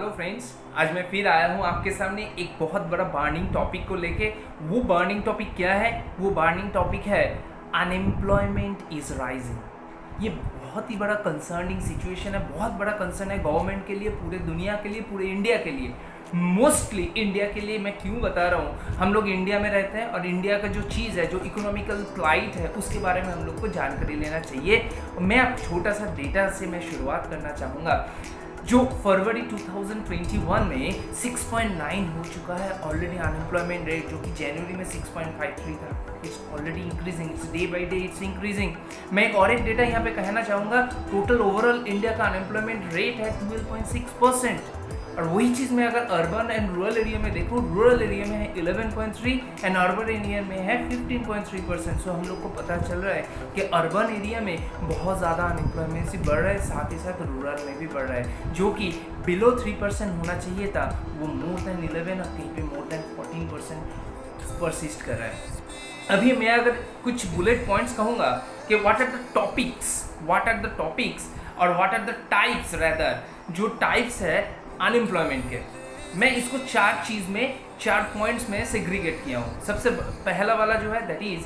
Hello friends, आज मैं फिर आया हूँ आपके सामने एक बहुत बड़ा बर्निंग टॉपिक को लेके। वो बर्निंग टॉपिक क्या है? वो बर्निंग टॉपिक है अनएम्प्लॉयमेंट इज राइजिंग। ये बहुत ही बड़ा कंसर्निंग सिचुएशन है, बहुत बड़ा कंसर्न है गवर्नमेंट के लिए, पूरे दुनिया के लिए, पूरे इंडिया के लिए। मोस्टली इंडिया के लिए मैं क्यों बता रहा हूँ, हम लोग इंडिया में रहते हैं और इंडिया का जो चीज़ है, जो इकोनॉमिकल प्लाइट है, उसके बारे में हम लोग को जानकारी लेना चाहिए। मैं आप छोटा सा डेटा से मैं शुरुआत करना चाहूँगा। जो फरवरी 2021 में 6.9 हो चुका है ऑलरेडी अनएम्प्लॉयमेंट रेट, जो कि जनवरी में 6.53 था। It's already increasing, it's day by day it's increasing. मैं एक डेटा यहाँ पे कहना चाहूँगा, टोटल ओवरऑल इंडिया का अनएम्प्लॉयमेंट रेट है 12.6%। और वही चीज़ मैं अगर अर्बन एंड रूरल एरिया में देखूँ, रूरल एरिया में है 11.3 एंड अर्बन एरिया में है 15.3%। सो हम लोग को पता चल रहा है कि अर्बन एरिया में बहुत ज़्यादा अनएम्प्लॉयमेंसी बढ़ रहा है, साथ ही साथ रूरल में भी बढ़ रहा है। जो कि बिलो 3% होना चाहिए था, वो मोर देन 11 और कहीं पे मोर देन 14% परसिस्ट कर रहा है। अभी मैं अगर कुछ बुलेट पॉइंट्स कहूँगा कि व्हाट आर द टॉपिक्स और what are the types, rather जो टाइप्स है अनएम्प्लॉयमेंट के, मैं इसको चार पॉइंट्स में सेग्रीगेट किया हूँ। सबसे पहला वाला जो है that is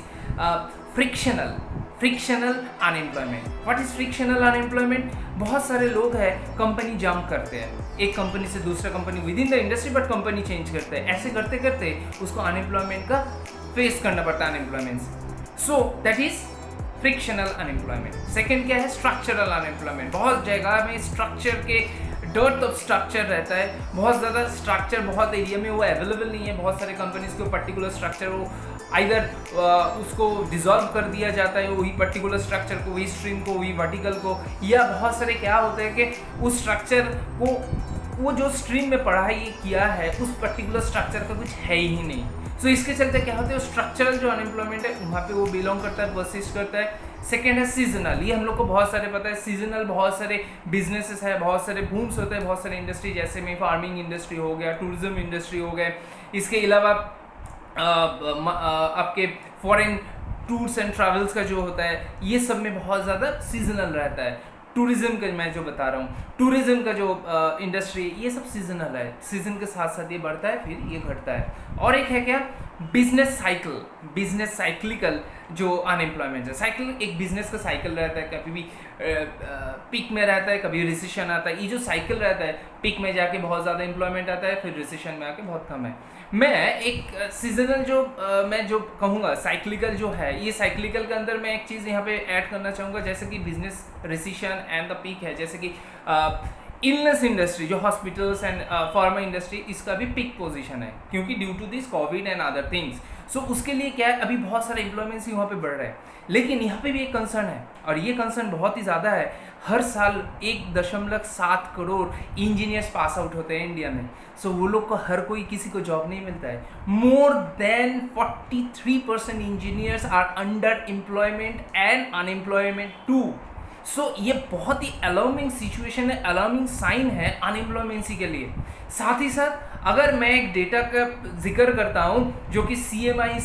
frictional unemployment. What is frictional unemployment? बहुत सारे लोग हैं, कंपनी जंप करते हैं, एक कंपनी से दूसरा company with in the industry, but company change करते हैं। ऐसे करते करते उसको अनएम्प्लॉयमेंट का फेस करना पड़ता है, unemployment. So that is frictional unemployment. Second क्या है? Structural unemployment. बहुत जगह में स्ट्रक्चर के डर्ट ऑफ स्ट्रक्चर रहता है, बहुत ज़्यादा स्ट्रक्चर बहुत एरिया में वो अवेलेबल नहीं है। बहुत सारे कंपनीज को पर्टिकुलर स्ट्रक्चर वो आइदर उसको डिसॉल्व कर दिया जाता है, वही पर्टिकुलर स्ट्रक्चर को, वही स्ट्रीम को, वही वर्टिकल को, या बहुत सारे क्या होते हैं कि उस स्ट्रक्चर को, वो जो स्ट्रीम में पढ़ाई किया है उस पर्टिकुलर स्ट्रक्चर का कुछ है ही नहीं। सो इसके चलते क्या होता है, स्ट्रक्चरल जो अनएम्प्लॉयमेंट है वहाँ पे वो बिलोंग करता है, परसिस्ट करता है। सेकेंड है सीजनल। ये हम लोग को बहुत सारे पता है, सीजनल बहुत सारे बिजनेसेस है, बहुत सारे बूम्स होते हैं, बहुत सारे इंडस्ट्री, जैसे में फार्मिंग इंडस्ट्री हो गया, टूरिज्म इंडस्ट्री हो गए। इसके अलावा आपके फॉरेन टूर्स एंड ट्रैवल्स का जो होता है, ये सब में बहुत ज़्यादा सीजनल रहता है। टूरिज्म का मैं जो बता रहा हूँ, टूरिज्म का जो इंडस्ट्री, ये सब सीजनल है, सीजन के साथ साथ ये बढ़ता है, फिर ये घटता है। और एक है क्या? बिजनेस साइक्लिकल जो अनएम्प्लॉयमेंट है। साइकिल, एक बिजनेस का साइकिल रहता है, कभी भी पीक में रहता है, कभी रिसेशन आता है। ये जो साइकिल रहता है, पीक में जाके बहुत ज़्यादा एम्प्लॉयमेंट आता है, फिर रिसेशन में आके बहुत कम है। मैं एक सीजनल जो मैं जो कहूँगा साइक्लिकल जो है, ये साइक्लिकल के अंदर मैं एक चीज़ यहाँ पे ऐड करना चाहूँगा, जैसे कि business recession and the peak है, जैसे कि इलनेस इंडस्ट्री, जो हॉस्पिटल्स एंड फार्मा इंडस्ट्री, इसका भी पीक पोजीशन है, क्योंकि due to this Covid and other things. So उसके लिए क्या है, अभी बहुत सारे एम्प्लॉयमेंट्स वहाँ पे बढ़ रहे हैं। लेकिन यहाँ पे भी एक कंसर्न है, और ये कंसर्न बहुत ही ज़्यादा है। हर साल 1.7 करोड़ इंजीनियर्स पास आउट होते हैं इंडिया में। सो वो लोग को, हर कोई, किसी को जॉब नहीं मिलता है। More than 43% engineers are under employment and unemployment too. So ये बहुत ही अलार्मिंग सिचुएशन है, अलार्मिंग साइन है अनएम्प्लॉयमेंसी के लिए। साथ ही साथ अगर मैं एक डेटा का जिक्र करता हूँ, जो कि CMIE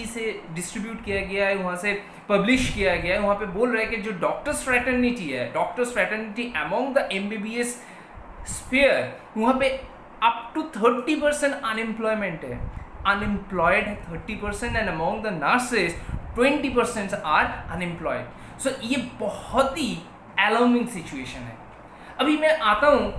से डिस्ट्रीब्यूट किया गया है, वहाँ से पब्लिश किया गया है, वहाँ पे बोल रहा है कि जो doctors fraternity among the MBBS sphere, वहाँ पे अप टू 30% अनएम्प्लॉयमेंट है, अनएम्प्लॉयड है 30%, and among the nurses 20% are unemployed. So ये बहुत ही अलार्मिंग सिचुएशन है। अभी मैं आता हूँ,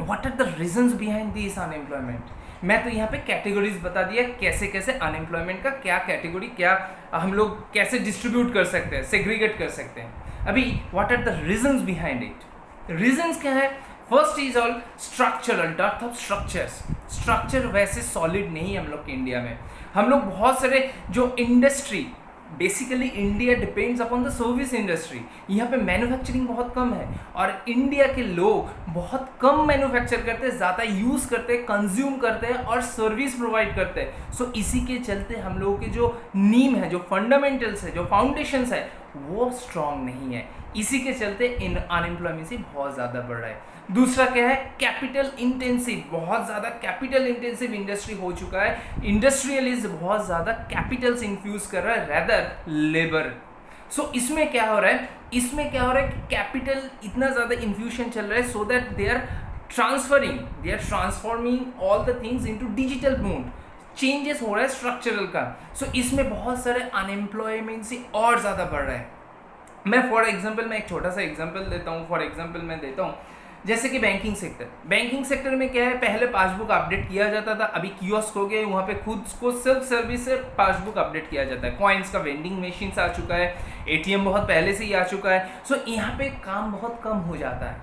what are the reasons behind this unemployment. मैं तो यहाँ पे कैटेगरीज बता दिया, कैसे कैसे अनएम्प्लॉयमेंट का क्या कैटेगरी, क्या हम लोग कैसे डिस्ट्रीब्यूट कर सकते हैं, सेग्रीगेट कर सकते हैं। अभी what are the reasons behind it. Reasons क्या है? First is all structural, depth of structures. Structure वैसे सॉलिड नहीं है हम लोग के इंडिया में। हम लोग बहुत सारे जो industry, basically India depends upon the service industry. यहाँ पे मैन्युफैक्चरिंग बहुत कम है, और इंडिया के लोग बहुत कम मैन्युफैक्चर करते हैं, ज़्यादा यूज़ करते हैं, कंज्यूम करते हैं और सर्विस प्रोवाइड करते हैं। सो इसी के चलते हम लोगों के जो नीम है, जो फंडामेंटल्स है, जो फाउंडेशंस है, वो स्ट्रॉन्ग नहीं है। इसी के चलते इन अनएम्प्लॉयमेंसी बहुत ज़्यादा बढ़ रहा है। दूसरा क्या है? कैपिटल इंटेंसिव, बहुत ज़्यादा कैपिटल इंटेंसिव इंडस्ट्री हो चुका है। इंडस्ट्रियलिस्ट बहुत ज़्यादा कैपिटल्स इन्फ्यूज कर रहा है रेदर लेबर। सो इसमें क्या हो रहा है कि कैपिटल इतना ज़्यादा इन्फ्यूशन चल रहा है, so that they are they are transforming all the things into digital mode, changes हो रहा है स्ट्रक्चरल का। सो इसमें बहुत सारे अनएम्प्लॉयमेंट से और ज़्यादा बढ़ रहा है। मैं फॉर एग्जांपल मैं एक छोटा सा एग्जांपल देता हूँ। फॉर एग्जांपल मैं देता हूँ जैसे कि बैंकिंग सेक्टर में क्या है, पहले पासबुक अपडेट किया जाता था, अभी कियोस्क हो गए, वहाँ पे खुद को सेल्फ सर्विस से पासबुक अपडेट किया जाता है। कॉइन्स का वेंडिंग मशीन आ चुका है, एटीएम बहुत पहले से ही आ चुका है। सो यहाँ पे काम बहुत कम हो जाता है,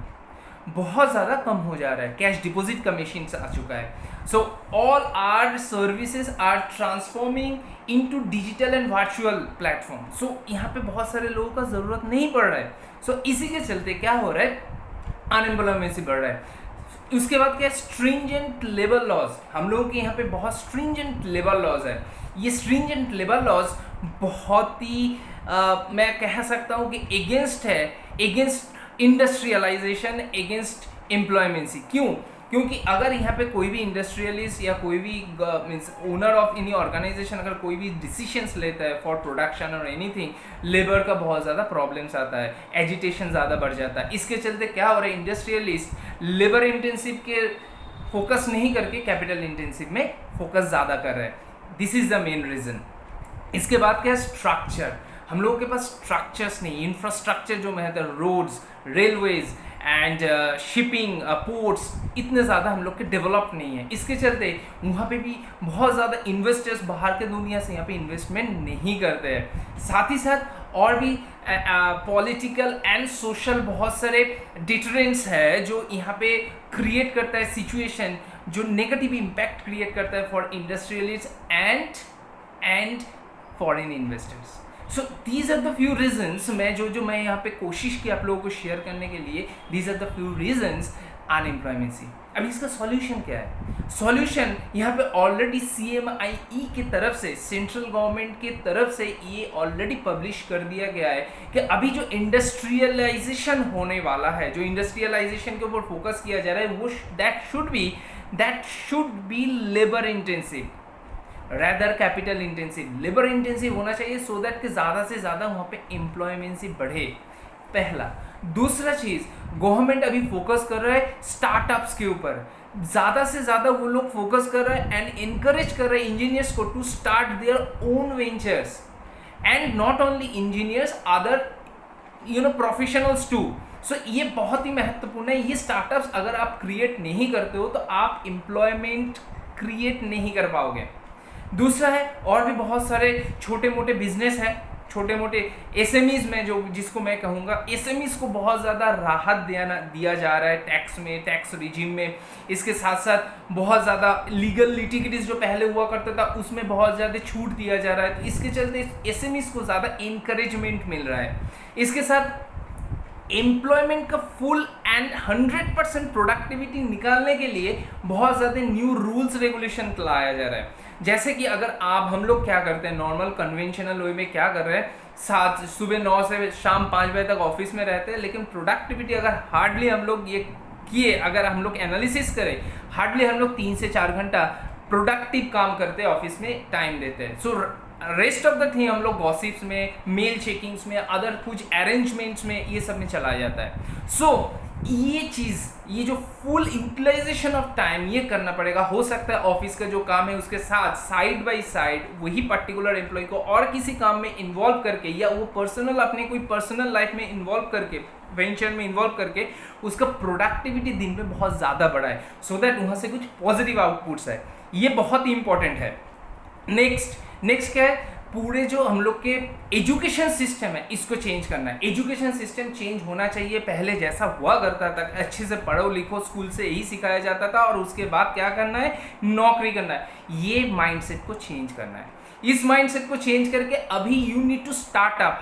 बहुत ज़्यादा कम हो जा रहा है। कैश डिपॉजिट का मशीन आ चुका है। So all are services are transforming into digital and virtual platform. So यहाँ पे बहुत सारे लोगों का ज़रूरत नहीं पड़ रहा है। सो इसी के चलते क्या हो रहा है, अनएम्प्लॉयमेंट बढ़ रहा है। उसके बाद क्या, स्ट्रिंजेंट लेबर लॉज, हम लोगों के यहाँ पे बहुत स्ट्रिंजेंट लेबर लॉज है। ये स्ट्रिंजेंट लेबर लॉज बहुत ही मैं कह सकता हूँ कि एगेंस्ट है, एगेंस्ट इंडस्ट्रियलाइजेशन, एगेंस्ट एम्प्लॉयमेंसी। क्यों? क्योंकि अगर यहाँ पे कोई भी इंडस्ट्रियलिस्ट या कोई भी means owner of any organization अगर कोई भी डिसीजंस लेता है फॉर प्रोडक्शन और एनीथिंग, लेबर का बहुत ज़्यादा प्रॉब्लम्स आता है, एजिटेशन ज़्यादा बढ़ जाता है। इसके चलते क्या हो रहा है, इंडस्ट्रियलिस्ट लेबर इंटेंसिव के फोकस नहीं करके कैपिटल इंटेंसिव में फोकस ज़्यादा कर रहा है। This is the main reason. इसके बाद क्या है, स्ट्रक्चर। हम लोगों के पास स्ट्रक्चर्स नहीं, इंफ्रास्ट्रक्चर जो महत्व, roads, railways and shipping, ports इतने ज़्यादा हम लोग के डेवलप नहीं है। इसके चलते वहाँ पे भी बहुत ज़्यादा इन्वेस्टर्स बाहर के दुनिया से यहाँ पे इन्वेस्टमेंट नहीं करते हैं। साथ ही साथ और भी पॉलिटिकल एंड सोशल बहुत सारे डिटरेंस है जो यहाँ पे क्रिएट करता है सिचुएशन, जो नेगेटिव इम्पैक्ट क्रिएट करता है for industrialist and foreign investors. So these are the few reasons मैं यहाँ पे कोशिश की आप लोगों को शेयर करने के लिए। These are the few reasons unemploymency. अभी इसका सॉल्यूशन क्या है? सॉल्यूशन यहाँ पे ऑलरेडी CMIE की तरफ से, सेंट्रल गवर्नमेंट की तरफ से ये ऑलरेडी पब्लिश कर दिया गया है कि अभी जो इंडस्ट्रियलाइजेशन होने वाला है, जो इंडस्ट्रियलाइजेशन के ऊपर फोकस किया जा रहा है, वो that should be labour intensive rather capital intensive. Labour intensive होना चाहिए सो दैट कि ज़्यादा से ज़्यादा वहाँ पे एम्प्लॉयमेंसी बढ़े, पहला। दूसरा चीज़, गवर्नमेंट अभी फोकस कर रहा है स्टार्टअप्स के ऊपर, ज़्यादा से ज़्यादा वो लोग फोकस कर रहे हैं एंड इनकरेज कर रहे हैं इंजीनियर्स को to start their own ventures, and not only engineers, other professionals too. So ये बहुत ही महत्वपूर्ण है। ये स्टार्टअप्स अगर आप क्रिएट नहीं करते हो तो आप एम्प्लॉयमेंट क्रिएट नहीं कर पाओगे। दूसरा है, और भी बहुत सारे छोटे मोटे बिजनेस हैं, छोटे मोटे SMEs में, जो जिसको मैं कहूँगा SMEs को बहुत ज़्यादा राहत दिया जा रहा है टैक्स में, टैक्स रिजीम में। इसके साथ साथ बहुत ज़्यादा लीगल लिटिगेटिस जो पहले हुआ करता था उसमें बहुत ज़्यादा छूट दिया जा रहा है। तो इसके चलते SMEs को ज़्यादा इनकरेजमेंट मिल रहा है। इसके साथ एम्प्लॉयमेंट का फुल एंड 100% प्रोडक्टिविटी निकालने के लिए बहुत ज़्यादा न्यू रूल्स रेगुलेशन लाया जा रहा है। जैसे कि अगर हम लोग क्या करते हैं, नॉर्मल कन्वेंशनल वे में क्या कर रहे हैं, सुबह 9 से शाम 5 बजे तक ऑफिस में रहते हैं, लेकिन प्रोडक्टिविटी अगर हार्डली हम लोग ये किए, अगर हम लोग एनालिसिस करें, हार्डली हम लोग 3 से 4 घंटा प्रोडक्टिव काम करते हैं, ऑफिस में टाइम देते हैं। So rest of the thing हम लोग गॉसिप्स में, मेल चेकिंग्स में, अदर कुछ अरेंजमेंट्स में, ये सब में चला जाता है। सो ये चीज़, ये जो फुल यूटिलाइजेशन ऑफ टाइम ये करना पड़ेगा। हो सकता है ऑफिस का जो काम है उसके साथ साइड बाय साइड वही पर्टिकुलर एम्प्लॉय को और किसी काम में इन्वॉल्व करके, या वो पर्सनल अपने कोई पर्सनल लाइफ में इन्वॉल्व करके, वेंचर में इन्वॉल्व करके उसका प्रोडक्टिविटी दिन में बहुत ज़्यादा बढ़ाए, सो दैट वहाँ से कुछ पॉजिटिव आउटपुट्स है। ये बहुत ही इंपॉर्टेंट है। नेक्स्ट क्या है, पूरे जो हम लोग के एजुकेशन सिस्टम है इसको चेंज करना है। एजुकेशन सिस्टम चेंज होना चाहिए। पहले जैसा हुआ करता था, अच्छे से पढ़ो लिखो, स्कूल से यही सिखाया जाता था और उसके बाद क्या करना है, नौकरी करना है। ये माइंडसेट को चेंज करना है। इस माइंडसेट को चेंज करके अभी you need to start up,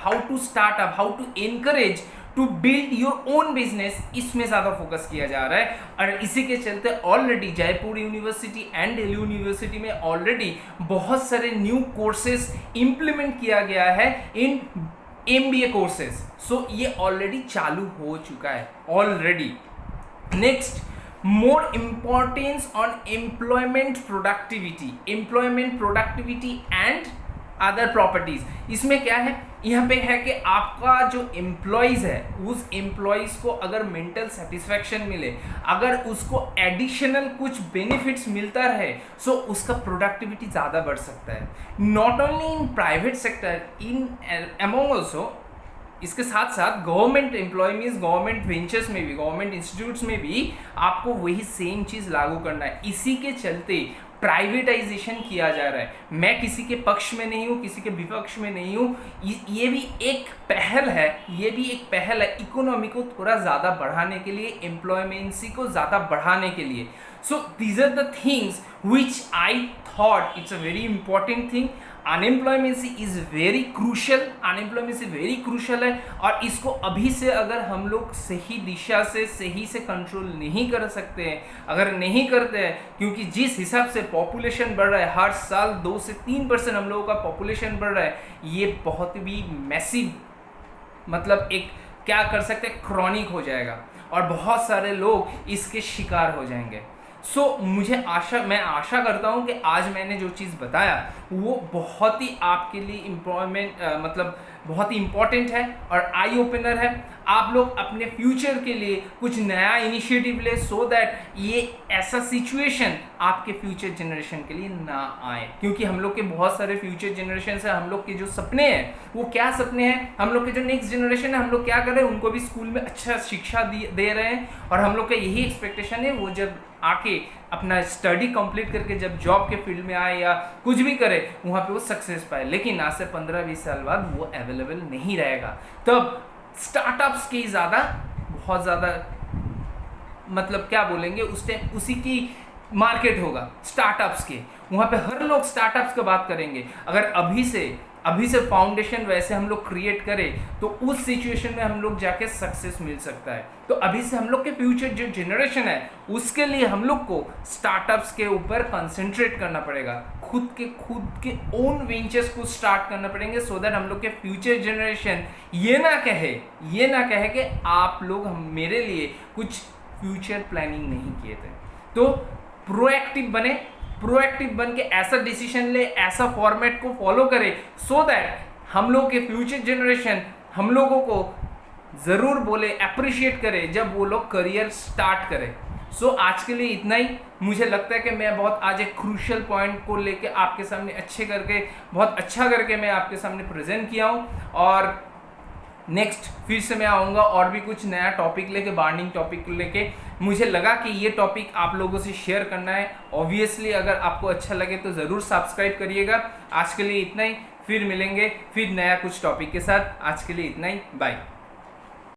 how to encourage to build your own business, इसमें ज़्यादा फोकस किया जा रहा है। और इसी के चलते already Jaipur university and Delhi university में ऑलरेडी बहुत सारे न्यू कोर्सेज इम्प्लीमेंट किया गया है इन MBA कोर्सेज। सो ये ऑलरेडी चालू हो चुका है already. Next, more importance on employment productivity and other properties. इसमें क्या है, यहाँ पे है कि आपका जो एम्प्लॉयज़ है उस एम्प्लॉयज़ को अगर मेंटल सेटिस्फैक्शन मिले, अगर उसको एडिशनल कुछ बेनिफिट्स मिलता रहे, सो उसका प्रोडक्टिविटी ज़्यादा बढ़ सकता है। Not only in private sector, in among also, इसके साथ साथ government employ means government ventures में भी, गवर्नमेंट इंस्टीट्यूट्स में भी आपको वही सेम चीज़ लागू करना है। इसी के चलते प्राइवेटाइजेशन किया जा रहा है। मैं किसी के पक्ष में नहीं हूँ, किसी के विपक्ष में नहीं हूँ, ये भी एक पहल है, ये भी एक पहल है इकोनॉमी को थोड़ा ज़्यादा बढ़ाने के लिए, एम्प्लॉयमेंसी को ज़्यादा बढ़ाने के लिए। So these are the things which I thought it's a very important thing. Unemploymency is very crucial, unemploymency very crucial है, और इसको अभी से अगर हम लोग सही दिशा से, सही से कंट्रोल नहीं कर सकते हैं, अगर नहीं करते हैं, क्योंकि जिस हिसाब से पॉपुलेशन बढ़ रहा है, हर साल 2 से 3% हम लोगों का पॉपुलेशन बढ़ रहा है, ये बहुत भी मैसिव, मतलब एक क्या कर सकते हैं, क्रॉनिक हो जाएगा और बहुत सारे लोग इसके शिकार हो जाएंगे। मैं आशा करता हूँ कि आज मैंने जो चीज़ बताया वो बहुत ही आपके लिए मतलब बहुत ही इम्पोर्टेंट है और आई ओपनर है। आप लोग अपने फ्यूचर के लिए कुछ नया इनिशिएटिव ले, सो दैट ये ऐसा सिचुएशन आपके फ्यूचर जनरेशन के लिए ना आए, क्योंकि हम लोग के बहुत सारे फ्यूचर जनरेशन है, हम लोग के जो सपने हैं वो क्या सपने हैं, हम लोग के जो नेक्स्ट जनरेशन है, हम लोग क्या कर रहे हैं, उनको भी स्कूल में अच्छा शिक्षा दे रहे हैं, और हम लोग का यही एक्सपेक्टेशन है वो जब आके अपना स्टडी कंप्लीट करके जब जॉब के फील्ड में आए या कुछ भी करे, वहाँ पे वो सक्सेस पाए। लेकिन आज से 15-20 साल बाद वो अवेलेबल नहीं रहेगा, तब स्टार्टअप्स की बहुत ज़्यादा मतलब क्या बोलेंगे, उस टाइम उसी की मार्केट होगा स्टार्टअप्स के, वहाँ पे हर लोग स्टार्टअप्स की बात करेंगे। अगर अभी से फाउंडेशन वैसे हम लोग क्रिएट करें तो उस सिचुएशन में हम लोग जाके सक्सेस मिल सकता है। तो अभी से हम लोग के फ्यूचर जो जनरेशन है उसके लिए हम लोग को स्टार्टअप्स के ऊपर कंसंट्रेट करना पड़ेगा, खुद के ओन वेंचर्स को स्टार्ट करना पड़ेंगे, सो दैट हम लोग के फ्यूचर जनरेशन ये ना कहे कि आप लोग मेरे लिए कुछ फ्यूचर प्लानिंग नहीं किए थे। तो प्रोएक्टिव बन के ऐसा डिसीजन ले, ऐसा फॉर्मेट को फॉलो करे, सो दैट हम लोग के फ्यूचर जनरेशन हम लोगों को ज़रूर बोले, अप्रिशिएट करे जब वो लोग करियर स्टार्ट करें। सो आज के लिए इतना ही। मुझे लगता है कि मैं बहुत आज एक क्रूशियल पॉइंट को लेके आपके सामने बहुत अच्छा करके मैं आपके सामने प्रेजेंट किया हूँ, और नेक्स्ट फिर से मैं आऊँगा और भी कुछ नया टॉपिक लेके, बर्निंग टॉपिक लेके। मुझे लगा कि ये टॉपिक आप लोगों से शेयर करना है। ऑब्वियसली अगर आपको अच्छा लगे तो ज़रूर सब्सक्राइब करिएगा। आज के लिए इतना ही, फिर मिलेंगे फिर नया कुछ टॉपिक के साथ। आज के लिए इतना ही, बाय।